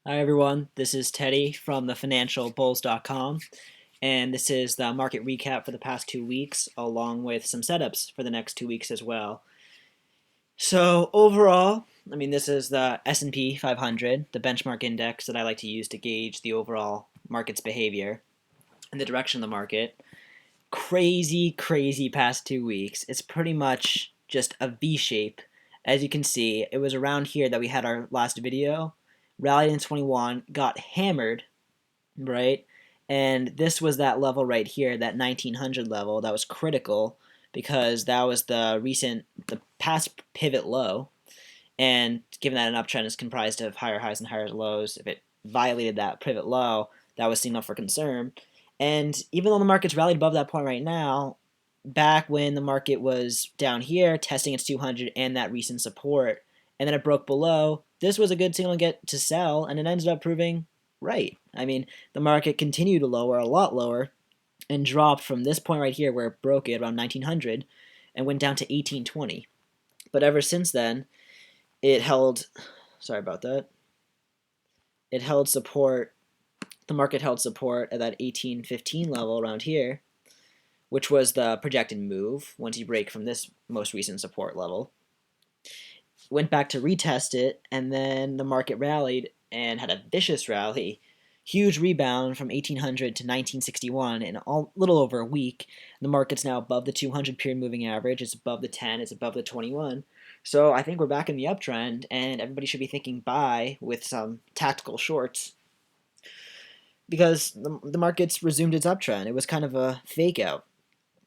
Hi everyone, this is Teddy from thefinancialbulls.com, and this is the market recap for the past 2 weeks, along with some setups for the next 2 weeks as well. So overall, this is the S&P 500, the benchmark index that I like to use to gauge the overall market's behavior and the direction of the market. Crazy, crazy past 2 weeks. It's pretty much just a V shape. As you can see, it was around here that we had our last video. Rallied in 21, got hammered, right? And this was that level right here, that 1900 level that was critical because that was the past pivot low. And given that an uptrend is comprised of higher highs and higher lows, if it violated that pivot low, that was enough for concern. And even though the market's rallied above that point right now, back when the market was down here testing its 200 and that recent support, and then it broke below, this was a good signal to get to sell, and it ended up proving right. The market continued to lower, a lot lower, and dropped from this point right here where it broke it around 1900 and went down to 1820. But ever since then, it held, sorry about that, it held support, the market held support at that 1815 level around here, which was the projected move once you break from this most recent support level. Went back to retest it, and then the market rallied and had a vicious rally. Huge rebound from 1800 to 1961 in a little over a week. The market's now above the 200 period moving average. It's above the 10. It's above the 21. So I think we're back in the uptrend, and everybody should be thinking buy with some tactical shorts because the market's resumed its uptrend. It was kind of a fake out.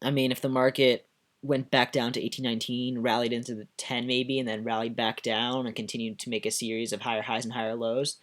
If the market went back down to 1819, rallied into the 10 maybe, and then rallied back down and continued to make a series of higher highs and higher lows,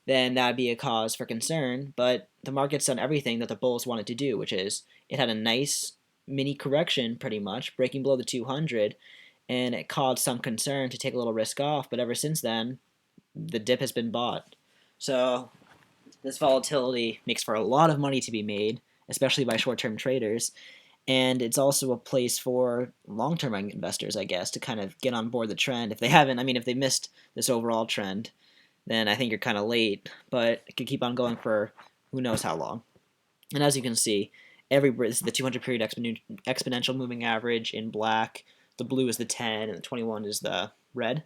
then that would be a cause for concern. But the market's done everything that the bulls wanted to do, which is it had a nice mini correction pretty much, breaking below the 200, and it caused some concern to take a little risk off. But ever since then, the dip has been bought. So this volatility makes for a lot of money to be made, especially by short-term traders. And it's also a place for long-term investors, I guess, to kind of get on board the trend. If they haven't, if they missed this overall trend, then I think you're kind of late. But it could keep on going for who knows how long. And as you can see, this is the 200 period exponential moving average in black. The blue is the 10, and the 21 is the red.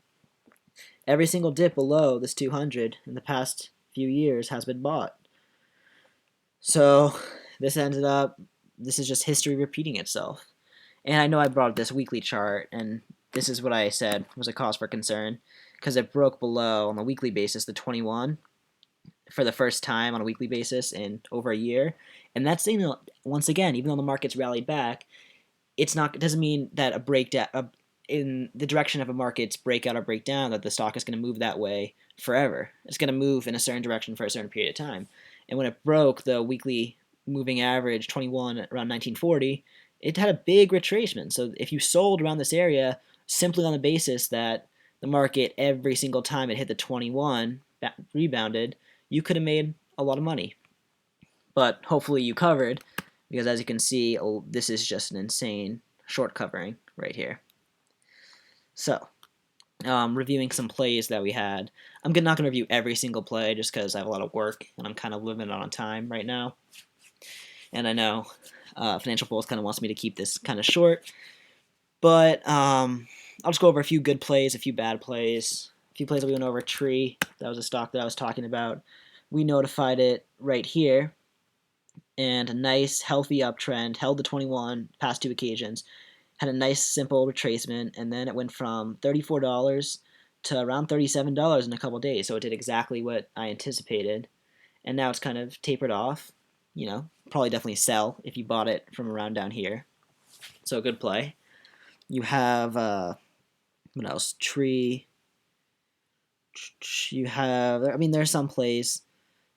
Every single dip below this 200 in the past few years has been bought. So this ended up, this is just history repeating itself. And I know I brought up this weekly chart, and this is what I said was a cause for concern because it broke below on a weekly basis the 21 for the first time on a weekly basis in over a year. And that's saying, once again, even though the market's rallied back, it doesn't mean that a breakdown in the direction of a market's breakout or breakdown that the stock is going to move that way forever. It's going to move in a certain direction for a certain period of time. And when it broke the weekly moving average 21 around 1940, it had a big retracement. So if you sold around this area simply on the basis that the market every single time it hit the 21 rebounded, you could have made a lot of money. But hopefully you covered, because as you can see, this is just an insane short covering right here. So, reviewing some plays that we had. I'm not going to review every single play just because I have a lot of work and I'm kind of limited on time right now. And I know Financial Bulls kind of wants me to keep this kind of short. But I'll just go over a few good plays, a few bad plays. A few plays that we went over. Tree, that was a stock that I was talking about. We notified it right here. And a nice, healthy uptrend, held the 21 past two occasions. Had a nice, simple retracement, and then it went from $34 to around $37 in a couple days. So it did exactly what I anticipated. And now it's kind of tapered off. Probably definitely sell if you bought it from around down here. So a good play. You have, what else? Tree. You have, there's some plays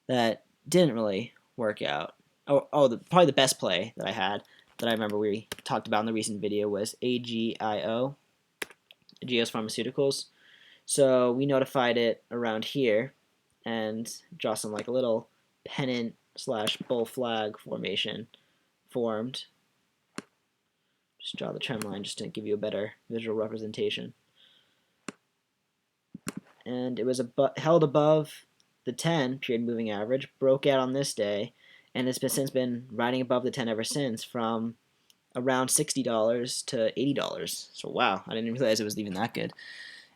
that didn't really work out. Probably the best play that I had that I remember we talked about in the recent video was AGIO, Agios Pharmaceuticals. So we notified it around here and draw some like a little pennant slash bull flag formation formed. Just draw the trend line just to give you a better visual representation. And it was held above the 10 period moving average, broke out on this day, and it's since been riding above the 10 ever since, from around $60 to $80. So wow, I didn't realize it was even that good.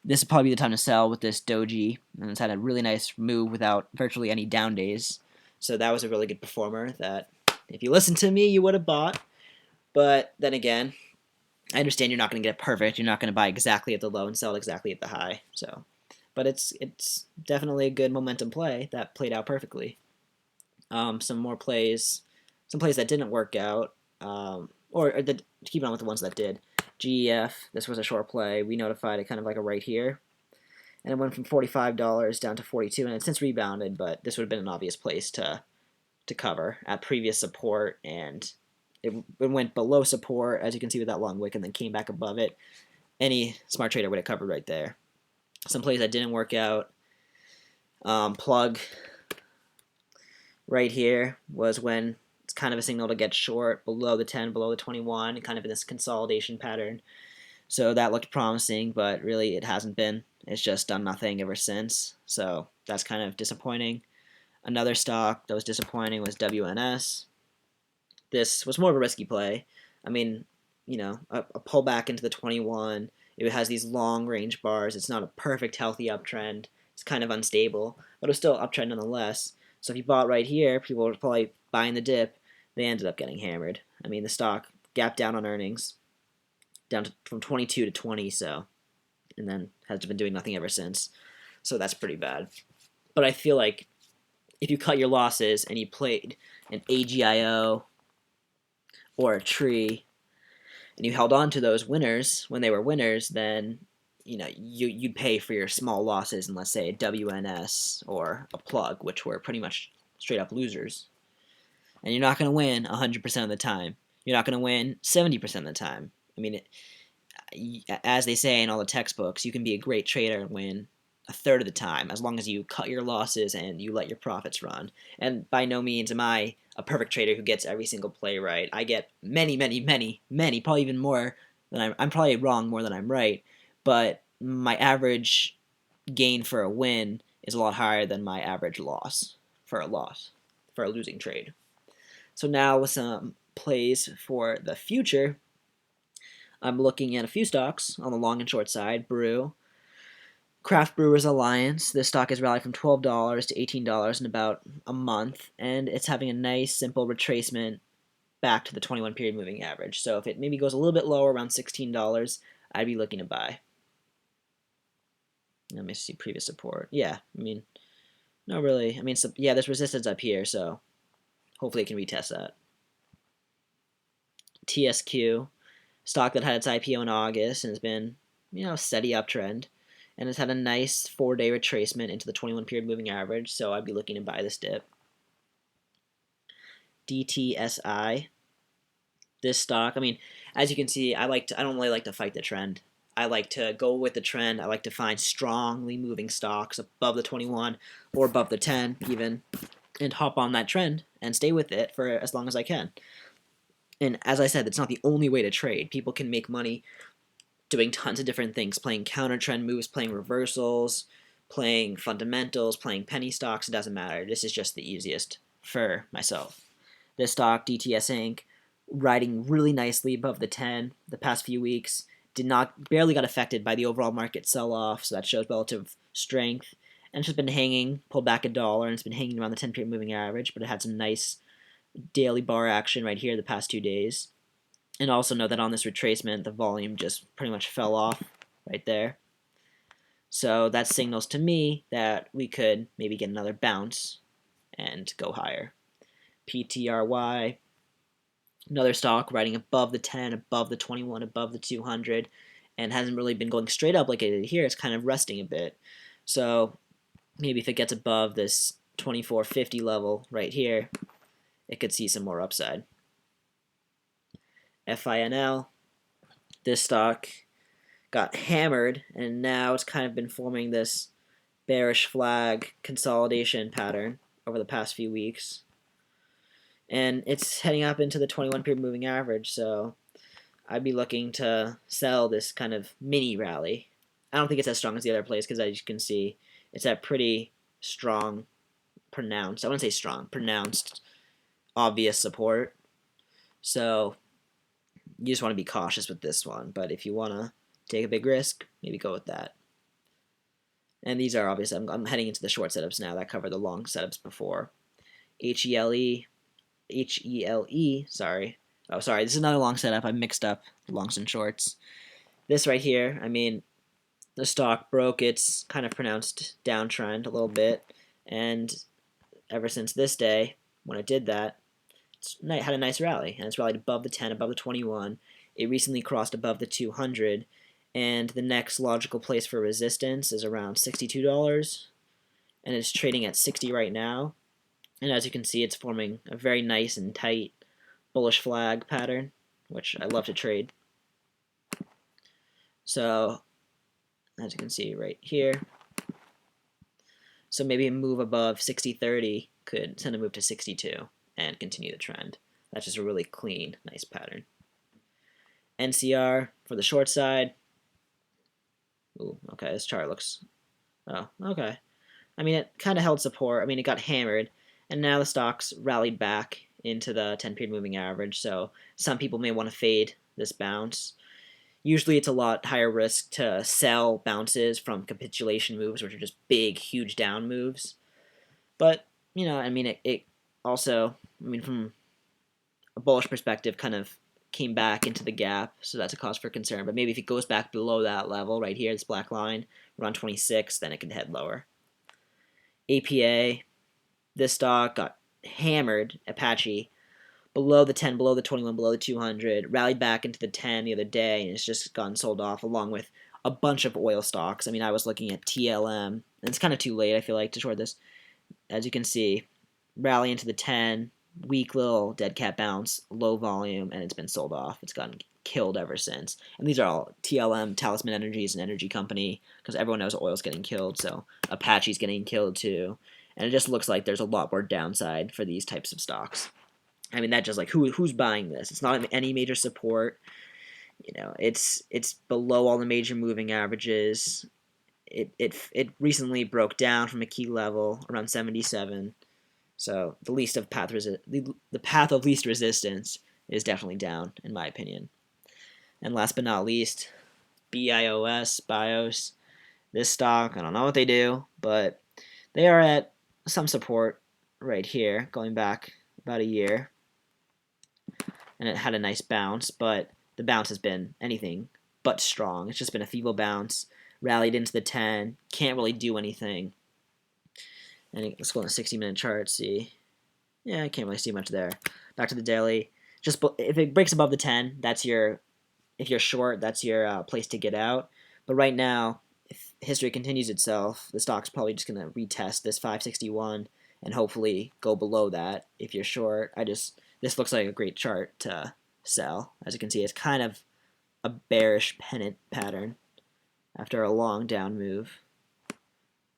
This would probably be the time to sell with this doji, and it's had a really nice move without virtually any down days. So that was a really good performer that if you listened to me, you would have bought. But then again, I understand you're not going to get it perfect. You're not going to buy exactly at the low and sell it exactly at the high. So, but it's definitely a good momentum play that played out perfectly. Some more plays, some plays that didn't work out, or to keep on with the ones that did. GEF, this was a short play. We notified it kind of like a right here, and it went from $45 down to $42, and it's since rebounded. But this would have been an obvious place to cover at previous support, and it went below support, as you can see with that long wick, and then came back above it. Any smart trader would have covered right there. Some plays that didn't work out. Plug right here was when it's kind of a signal to get short below the 10, below the 21, kind of in this consolidation pattern. So that looked promising, but really it hasn't been. It's just done nothing ever since. So that's kind of disappointing. Another stock that was disappointing was WNS. This was more of a risky play. I mean, a pullback into the 21. It has these long range bars. It's not a perfect healthy uptrend. It's kind of unstable, but it was still uptrend nonetheless. So if you bought right here, people were probably buying the dip. They ended up getting hammered. I mean, the stock gapped down on earnings, from 22 to 20, and then has been doing nothing ever since. So that's pretty bad. But I feel like if you cut your losses and you played an AGIO or a tree, and you held on to those winners when they were winners, then you'd pay for your small losses in, let's say, a WNS or a plug, which were pretty much straight up losers. And you're not going to win 100% of the time. You're not going to win 70% of the time. I mean, as they say in all the textbooks, you can be a great trader and win a third of the time, as long as you cut your losses and you let your profits run. And by no means am I a perfect trader who gets every single play right. I get many, probably even more than I'm probably wrong more than I'm right, but my average gain for a win is a lot higher than my average loss for a losing trade. So now with some plays for the future, I'm looking at a few stocks on the long and short side. Brew, Craft Brewers Alliance. This stock has rallied from $12 to $18 in about a month, and it's having a nice, simple retracement back to the 21 period moving average. So if it maybe goes a little bit lower, around $16, I'd be looking to buy. Let me see previous support. Yeah, I mean, not really. I mean, so, yeah, there's resistance up here, so hopefully it can retest that. TSQ, stock that had its IPO in August and has been, steady uptrend, and has had a nice 4-day retracement into the 21 period moving average, so I'd be looking to buy this dip. DTSI, this stock, I mean, as you can see, I don't really like to fight the trend. I like to go with the trend. I like to find strongly moving stocks above the 21 or above the 10 even, and hop on that trend and stay with it for as long as I can. And as I said, it's not the only way to trade. People can make money doing tons of different things, playing counter trend moves, playing reversals, playing fundamentals, playing penny stocks. It doesn't matter. This is just the easiest for myself. This stock, DTS Inc., riding really nicely above the 10 the past few weeks. Barely got affected by the overall market sell-off, so that shows relative strength. And it's just been hanging, pulled back $1, and it's been hanging around the 10-period moving average, but it had some nice daily bar action right here the past 2 days. And also note that on this retracement, the volume just pretty much fell off right there. So that signals to me that we could maybe get another bounce and go higher. PTRY, another stock riding above the 10, above the 21, above the 200, and hasn't really been going straight up like it did here. It's kind of resting a bit. So maybe if it gets above this 2450 level right here, it could see some more upside. FINL, this stock got hammered, and now it's kind of been forming this bearish flag consolidation pattern over the past few weeks. And it's heading up into the 21 period moving average, so I'd be looking to sell this kind of mini rally. I don't think it's as strong as the other plays because, as you can see, it's at pretty strong pronounced, I wouldn't say strong, pronounced, obvious support. So you just want to be cautious with this one. But if you want to take a big risk, maybe go with that. And these are obviously, I'm heading into the short setups now that cover the long setups before. HELE, sorry. Oh, sorry, this is not a long setup. I mixed up longs and shorts. This right here, I mean, the stock broke its kind of pronounced downtrend a little bit, and ever since this day, when it did that, it's had a nice rally, and it's rallied above the 10, above the 21. It recently crossed above the 200, and the next logical place for resistance is around $62, and it's trading at 60 right now. And as you can see, it's forming a very nice and tight bullish flag pattern, which I love to trade. So, as you can see right here, so maybe a move above 60.30 could send a move to 62 and continue the trend. That's just a really clean, nice pattern. NCR for the short side. Ooh, okay, this chart looks, oh, okay. I mean, it kind of held support. I mean, it got hammered, and now the stock's rallied back into the 10-period moving average, so some people may want to fade this bounce. Usually it's a lot higher risk to sell bounces from capitulation moves, which are just big, huge down moves. But, you know, I mean, it also, I mean, from a bullish perspective, kind of came back into the gap, so that's a cause for concern. But maybe if it goes back below that level right here, this black line, around 26, then it can head lower. APA, this stock got hammered, Apache, below the 10, below the 21, below the 200, rallied back into the 10 the other day, and it's just gotten sold off along with a bunch of oil stocks. I mean, I was looking at TLM, and it's kind of too late, I feel like, to short this. As you can see, rally into the 10, weak little dead cat bounce, low volume, and it's been sold off. It's gotten killed ever since. And these are all TLM, Talisman Energy is an energy company, because everyone knows oil's getting killed, so Apache's getting killed too. And it just looks like there's a lot more downside for these types of stocks. I mean, that just like who's buying this? It's not any major support. You know, it's below all the major moving averages. It recently broke down from a key level around 77. So the path of least resistance is definitely down, in my opinion. And last but not least, BIOS. This stock, I don't know what they do, but they are at some support right here, going back about a year. And it had a nice bounce, but the bounce has been anything but strong. It's just been a feeble bounce, rallied into the 10, can't really do anything. And let's go on the 60-minute chart, see. Yeah, I can't really see much there. Back to the daily. Just if it breaks above the 10, that's your, if you're short, that's your place to get out. But right now, if history continues itself, the stock's probably just going to retest this 561 and hopefully go below that if you're short. This looks like a great chart to sell. As you can see, it's kind of a bearish pennant pattern after a long down move.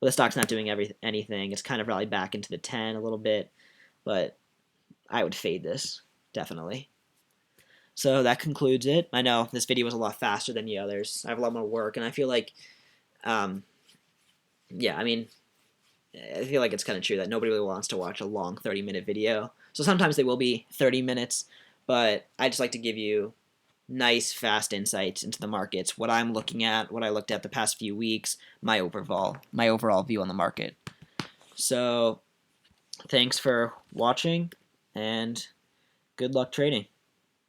But the stock's not doing anything. It's kind of rallied back into the 10 a little bit, but I would fade this, definitely. So that concludes it. I know this video was a lot faster than the others. I have a lot more work, and I feel like, yeah, I mean, I feel like it's kind of true that nobody really wants to watch a long 30-minute video. So sometimes they will be 30 minutes, but I just like to give you nice, fast insights into the markets, what I'm looking at, what I looked at the past few weeks, my overall view on the market. So thanks for watching, and good luck trading.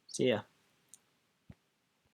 See ya.